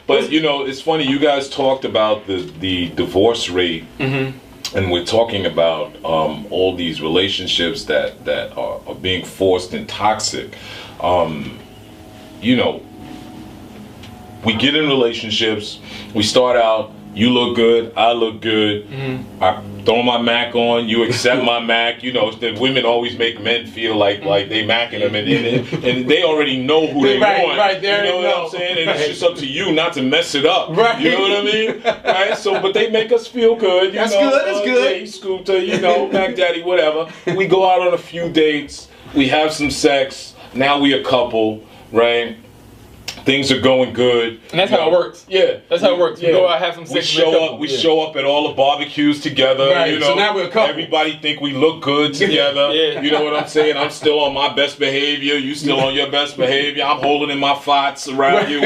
But you know, it's funny. You guys talked about the divorce rate, and we're talking about all these relationships that are being forced and toxic. You know, we get in relationships. We start out. You look good. I look good. I throw my Mac on. You accept my Mac. You know, the women always make men feel like they macking them, and they already know who they want. Right, there you know what I'm saying? And it's just up to you not to mess it up. Right. You know what I mean? Right. So, but they make us feel good. That's good. That's good. Hey, Scooter, you know, Mac Daddy, whatever. We go out on a few dates. We have some sex. Now we a couple, right? Things are going good. And that's how it works. Yeah. That's how it works. Yeah. We go out, have some sex. We show up at all the barbecues together. Right. You know, So now we're a couple. Everybody think we look good together. Yeah. You know what I'm saying? I'm still on my best behavior. You still on your best behavior. I'm holding in my farts around you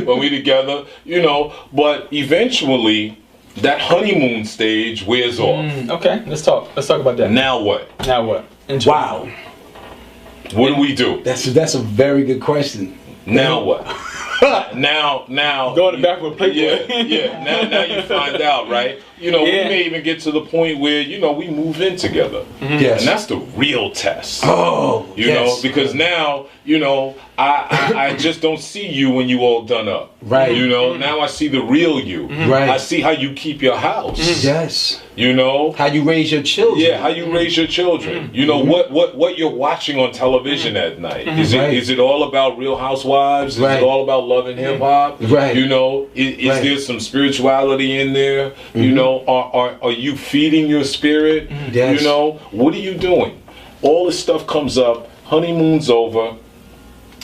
when we together. You know, but eventually that honeymoon stage wears off. Okay, let's talk about that. Now what? Now what? Wow. What do we do? That's a very good question. Now what? now Going back with Playboy. Yeah. Now you find out, right? You know, we may even get to the point where, you know, we move in together. Yes. And that's the real test. Oh, you know, because now, you know, I just don't see you when you all done up. Right. You know, now I see the real you. Right. I see how you keep your house. Yes. You know, how you raise your children. Yeah, how you raise your children. You know, what you're watching on television at night. Is it all about Real Housewives? Is it all about Love and Hip Hop? Right. You know, is there some spirituality in there? You know, are you feeding your spirit? Yes. You know, what are you doing? All this stuff comes up. Honeymoon's over.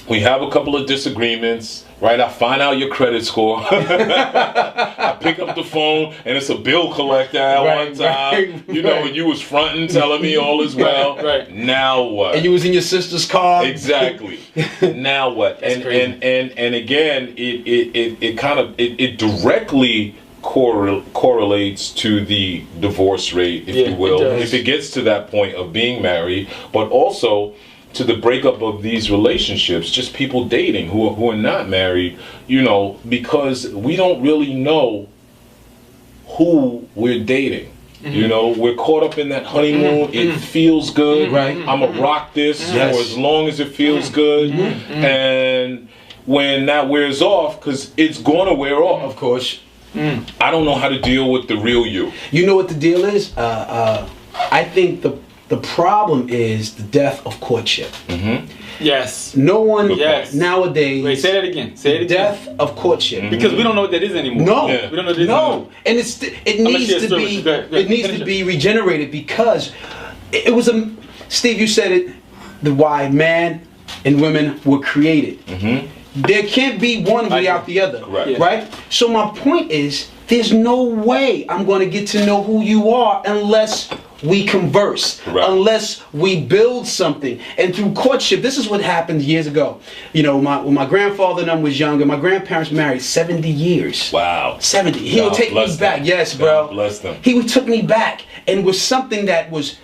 We have a couple of disagreements, right? I find out your credit score. I pick up the phone and it's a bill collector at one time. You know, and you was fronting, telling me all is well. Right. Now what? And you was in your sister's car. Exactly. Now what? And again, it directly correlates to the divorce rate, if you will, if it gets to that point of being married, but also to the breakup of these relationships, just people dating who are not married, you know, because we don't really know who we're dating. You know, we're caught up in that honeymoon. It feels good. Right. I'm gonna rock this for as long as it feels good. And when that wears off, because it's gonna wear off. Of course. I don't know how to deal with the real you. You know what the deal is? I think the problem is the death of courtship. Yes. No one nowadays. Wait, say that again. Say it again. Death of courtship. Because we don't know what that is anymore. No. We don't know what that is anymore. And it needs to be regenerated because it was Steve, you said it. Why man and women were created. There can't be one without the other. Correct. Right? So my point is, there's no way I'm going to get to know who you are unless we converse, unless we build something. And through courtship, this is what happened years ago. You know, when my grandfather and I was younger, my grandparents married 70 years. Wow. 70. He would take me back. Yes, bro. God bless them. He took me back, and it was something that was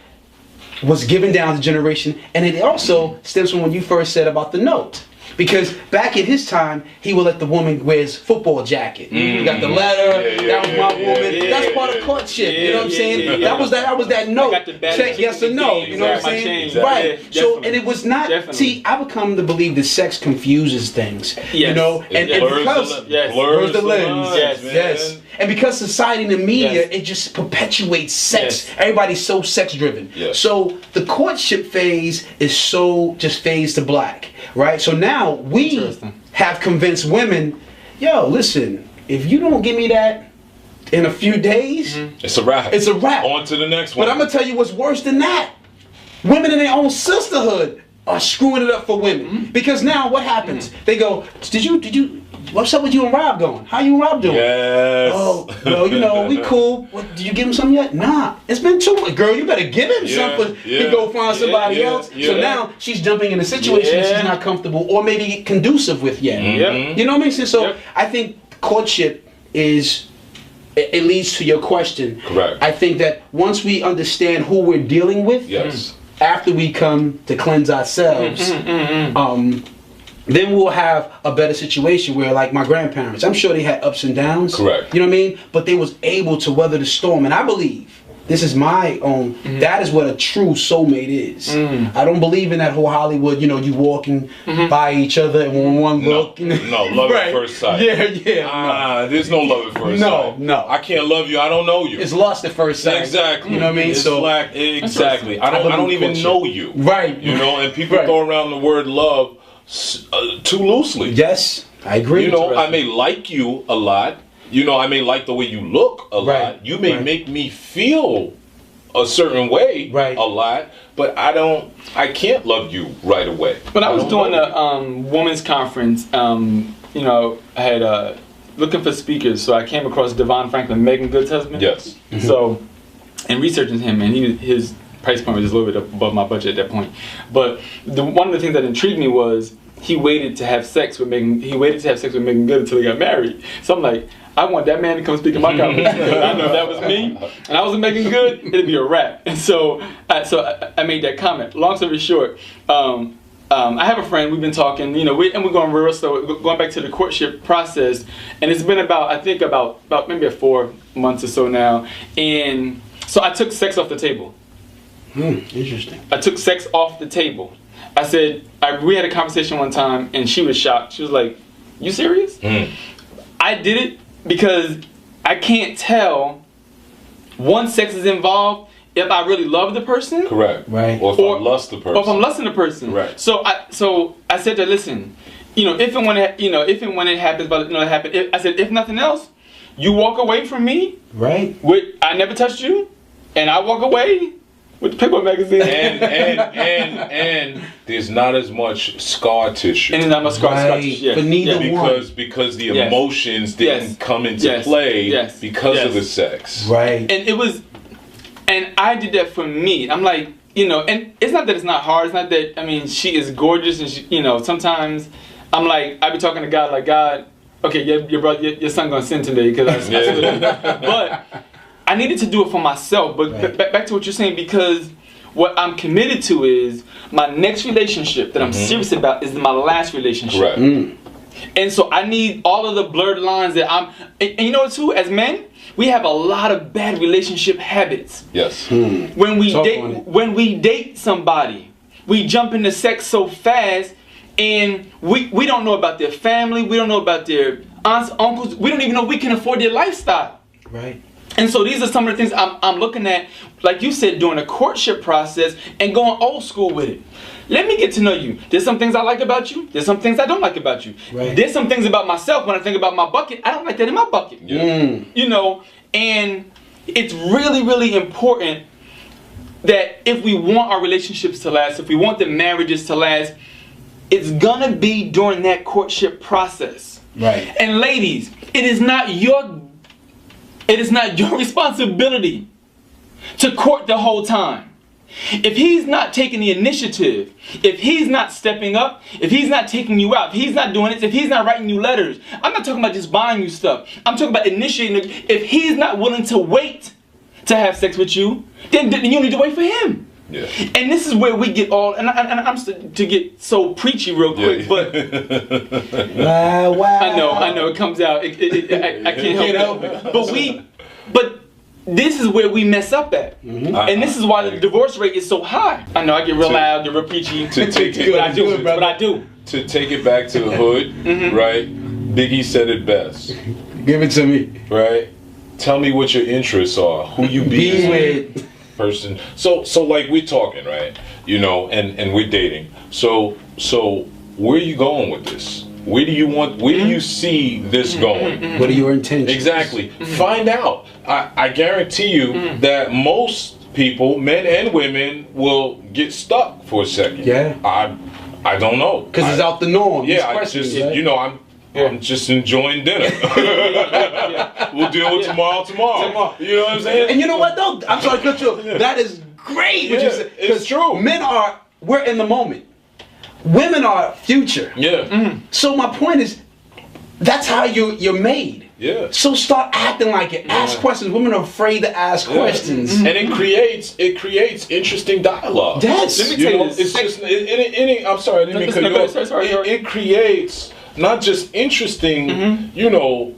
given down the generation, and it also stems from what you first said about the note. Because back in his time, he would let the woman wear his football jacket. You got the letter, that was my woman. That's part of courtship. You know what I'm saying? That was that note. Check yes or no. You know what I'm saying? Right. So, and it was not. See, I would come to believe that sex confuses things. You know, and because blurs the lens. Yes. And because society and the media, it just perpetuates sex. Everybody's so sex driven. So the courtship phase is so just fades to black. Right? So now we have convinced women, yo, listen, if you don't give me that in a few days, it's a wrap. It's a wrap. On to the next one. But I'm going to tell you what's worse than that. Women in their own sisterhood are screwing it up for women. Because now what happens? They go, did you, what's up with you and Rob going? How you and Rob doing? Yes. Oh, well, you know, we cool. What, did you give him something yet? Nah. It's been 2 months. Girl, you better give him something to go find somebody else. So now she's jumping in a situation that she's not comfortable or maybe conducive with yet. You know what I mean? So I think courtship is, it leads to your question. Correct. I think that once we understand who we're dealing with, after we come to cleanse ourselves, then we'll have a better situation where, like my grandparents, I'm sure they had ups and downs. Correct. You know what I mean? But they was able to weather the storm. And I believe, this is my own, that is what a true soulmate is. I don't believe in that whole Hollywood, you know, you walking by each other and one look. No, love at first sight. Yeah. There's no love at first sight. No. I can't love you, I don't know you. It's lust at first sight. Exactly. You know what I mean? It's So exactly. I don't even know you. Right. You know, and people throw around the word love too loosely. Yes, I agree. You know, I may like you a lot. You know, I may like the way you look a lot. You may make me feel a certain way a lot, but I can't love you right away. When I was doing a women's conference, you know, I had looking for speakers, so I came across Devon Franklin, Megan Good's husband. Yes. So, and researching him, and his price point was just a little bit above my budget at that point. But one of the things that intrigued me was he waited to have sex with Megan. He waited to have sex with Megan Good until he got married. So I'm like, I want that man to come speak in my conference. I know if that was me, and I wasn't Megan Good, it'd be a wrap. And so I made that comment. Long story short, I have a friend. We've been talking, you know, we're going real slow, going back to the courtship process, and it's been about maybe 4 months or so now. And so I took sex off the table. Interesting. I took sex off the table. I said, we had a conversation one time, and she was shocked. She was like, "You serious?" I did it because I can't tell, once sex is involved, if I really love the person. Correct. Right. Or if I lust the person. Or if I'm lusting the person. Right. So I said to her, listen, you know, if and when it happens, but you know, it happened. I said, if nothing else, you walk away from me. Right. I never touched you, and I walk away with the Playboy magazine. And there's not as much scar tissue. And there's not much scar tissue. Yeah. But neither one. Because the emotions didn't come into play because of the sex. Right. And it was, and I did that for me. I'm like, you know, and it's not that it's not hard. It's not that, I mean, she is gorgeous, and she, you know, sometimes I'm like, I be talking to God like, God, okay, your son gonna sin today because I split him. But I needed to do it for myself. But back to what you're saying, because what I'm committed to is my next relationship that I'm serious about is my last relationship. Correct. And so I need all of the blurred lines that and you know what too, as men, we have a lot of bad relationship habits. Yes. When we date somebody, we jump into sex so fast, and we don't know about their family, we don't know about their aunts, uncles, we don't even know we can afford their lifestyle. Right. And so these are some of the things I'm looking at, like you said, during the courtship process and going old school with it. Let me get to know you. There's some things I like about you. There's some things I don't like about you. Right. There's some things about myself when I think about my bucket. I don't like that in my bucket. You know, and it's really, really important that if we want our relationships to last, if we want the marriages to last, it's gonna be during that courtship process. Right. And ladies, it is not your responsibility to court the whole time. If he's not taking the initiative, if he's not stepping up, if he's not taking you out, if he's not doing it, if he's not writing you letters, I'm not talking about just buying you stuff. I'm talking about initiating. If he's not willing to wait to have sex with you, then you need to wait for him. Yeah. And this is where we get all, and I'm to get so preachy real quick, but Wow. I know it comes out. I can't help it. But this is where we mess up at, and this is why the divorce rate is so high. I know I get real loud, get real preachy. To take it, but I do. To take it back to the hood, right? Biggie said it best. Give it to me. Right? Tell me what your interests are. Who you be with. Person. So like we're talking, right? You know, and we're dating. So where are you going with this? Where do you see this going? What are your intentions? Exactly. Find out. I guarantee you that most people, men and women, will get stuck for a second. Yeah. I don't know. Because it's out the norm. Yeah, I just, you know, I'm just enjoying dinner. We'll deal with tomorrow. You know what I'm saying? And you know what though? I'm sorry to cut you off. That is great. Yeah, it's true. We're in the moment. Women are future. Yeah. So my point is, that's how you're made. Yeah. So start acting like it. Ask questions. Women are afraid to ask questions. And it creates interesting dialogue. Yes. Let me tell you this. It's just I'm sorry, I didn't mean to cut you off. Sorry. It creates not just interesting,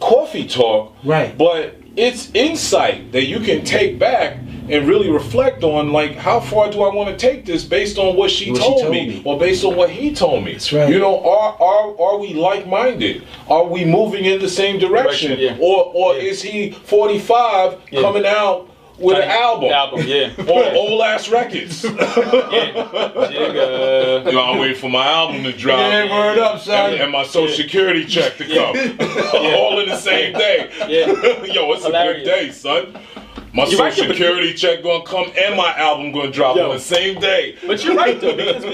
coffee talk, right? But it's insight that you can take back and really reflect on, like, how far do I want to take this based on what she told me or based on what he told me. That's right. Are we like-minded? Are we moving in the same direction? Yeah. Or is he 45 coming out with an album, or old ass records? I'm waiting for my album to drop. Yeah, word up, son. And my social security check to come. All in the same day. Yo, it's Hilarious. a good day, son. My social security check gonna come and my album gonna drop on the same day. But you're right though, because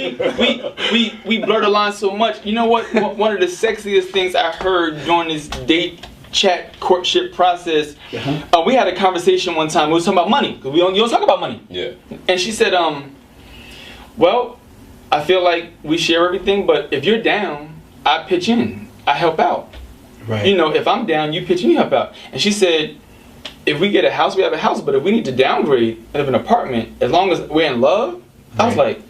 we blur the line so much. You know what? One of the sexiest things I heard during this date chat courtship process, we had a conversation one time. We was talking about money, because you don't talk about money. Yeah. And she said, well, I feel like we share everything, but if you're down, I pitch in, I help out. Right. You know, if I'm down, you pitch in, you help out. And she said, if we get a house, we have a house, but if we need to downgrade and have an apartment, as long as we're in love, I was like,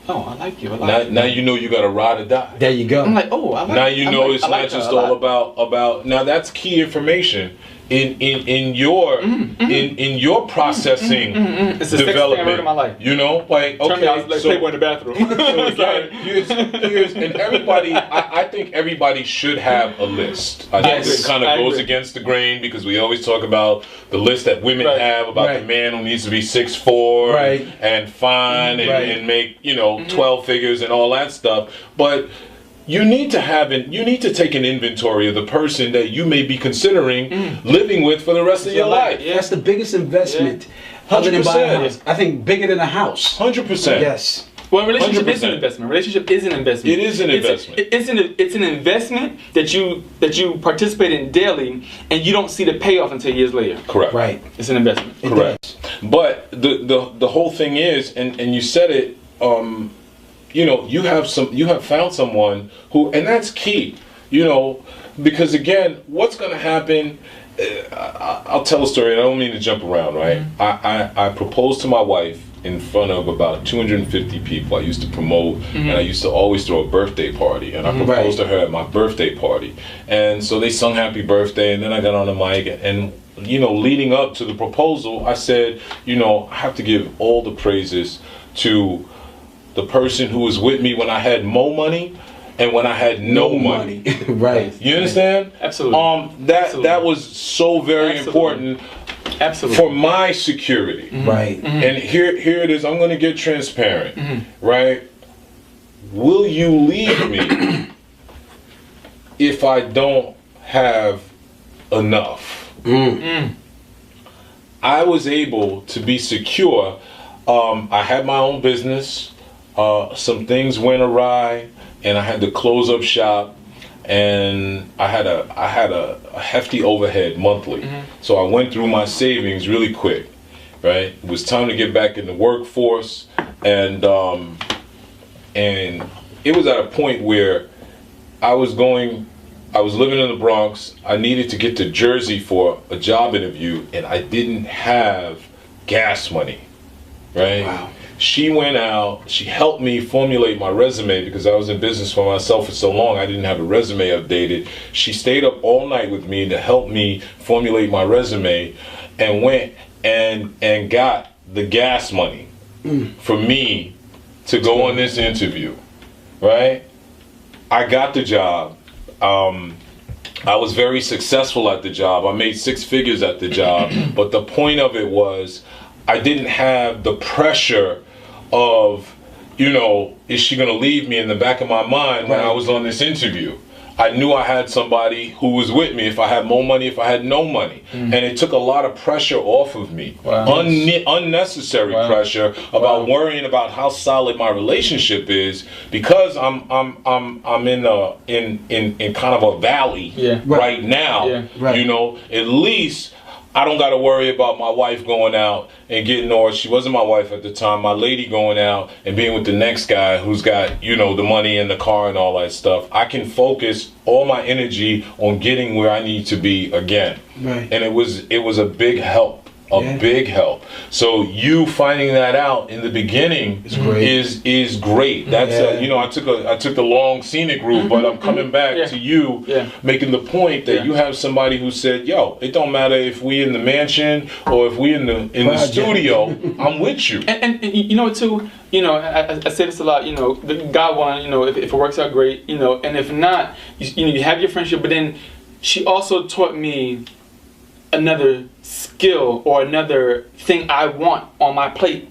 oh, I like you. Now you know you got to ride or die. There you go. I'm like, oh, I like. Now you know it's not just all about. Now that's key information in your processing It's the development. sexiest of my life. You know, like, okay, Turn me out like Playboy in the bathroom. So again, here's and everybody. I think everybody should have a list. I think it kind of goes against the grain, because we always talk about the list that women have about the man who needs to be 6'4" and fine and make 12 figures and all that stuff. But you need to take an inventory of the person that you may be considering living with for the rest of your life. That's the biggest investment. Other than buying a house. I think bigger than a house. 100%. Yes. Well, relationship is an investment. Relationship is an investment. It is an investment. It's an investment that you participate in daily, and you don't see the payoff until years later. Correct. Right. It's an investment. Correct. But the whole thing is, and you said it. You have found someone who, and that's key. Because again, what's going to happen? I'll tell a story. I don't mean to jump around, right? I proposed to my wife in front of about 250 people. I used to promote, and I used to always throw a birthday party, and I proposed to her at my birthday party. And so they sung happy birthday, and then I got on the mic, and leading up to the proposal, I said, I have to give all the praises to the person who was with me when I had more money and when I had no money. Right. You understand? Absolutely. That was so very important. Absolutely. For my security. Right. And here it is. I'm going to get transparent. Right? Will you leave me if I don't have enough? I was able to be secure. I had my own business. Some things went awry, and I had to close up shop, and I had a hefty overhead monthly. So I went through my savings really quick. Right, it was time to get back in the workforce, and it was at a point where I was living in the Bronx. I needed to get to Jersey for a job interview, and I didn't have gas money. Right. Wow. She went out, she helped me formulate my resume, because I was in business for myself for so long, I didn't have a resume updated. She stayed up all night with me to help me formulate my resume, and went and got the gas money for me to go on this interview, right? I got the job. I was very successful at the job. I made 6 figures at the job, but the point of it was I didn't have the pressure of, is she going to leave me in the back of my mind when I was on this interview. I knew I had somebody who was with me if I had more money, if I had no money. And it took a lot of pressure off of me. Unnecessary pressure about worrying about how solid my relationship is, because I'm in kind of a valley right now. At least I don't got to worry about my wife going out and getting, or she wasn't my wife at the time, my lady going out and being with the next guy who's got, you know, the money in the car and all that stuff. I can focus all my energy on getting where I need to be again. Right. And it was a big help. Big help. So you finding that out in the beginning is great. That's you know, I took the long scenic route, but I'm coming back to you making the point that you have somebody who said, "Yo, it don't matter if we in the mansion or if we in the studio, I'm with you." And you know too, you know, I say this a lot. You know, God willing, you know, if it works out, great. You know, and if not, you know, you have your friendship. But then she also taught me another skill or another thing I want on my plate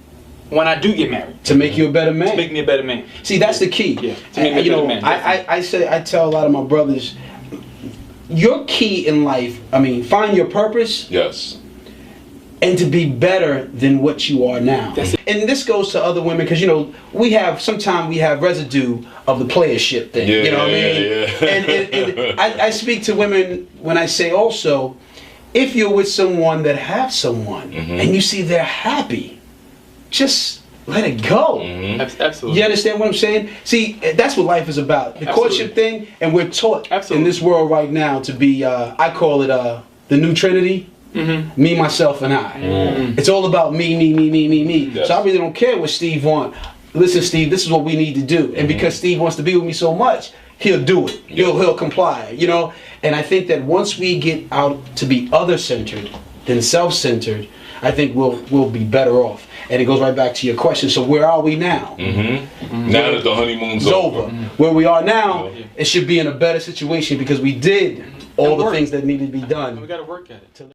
when I do get married. To make you a better man. To make me a better man. See, that's the key. Yeah. To make me a better man. I tell a lot of my brothers, your key in life, I mean, find your purpose. Yes. And to be better than what you are now. And this goes to other women, because, you know, sometimes we have residue of the playership thing. You know what I mean? And I speak to women when I say also, if you're with someone that have someone and you see they're happy, just let it go. Absolutely. You understand what I'm saying? See, that's what life is about. The courtship thing, and we're taught in this world right now to be, I call it the new Trinity. Me, myself, and I. It's all about me. Yes. So I really don't care what Steve wants. Listen, Steve, this is what we need to do. And because Steve wants to be with me so much, he'll do it. He'll comply, you know? And I think that once we get out to be other-centered than self-centered, I think we'll be better off. And it goes right back to your question. So where are we now? Now that the honeymoon's over. Where we are now, it should be in a better situation because we did all the things that needed to be done. We got to work at it.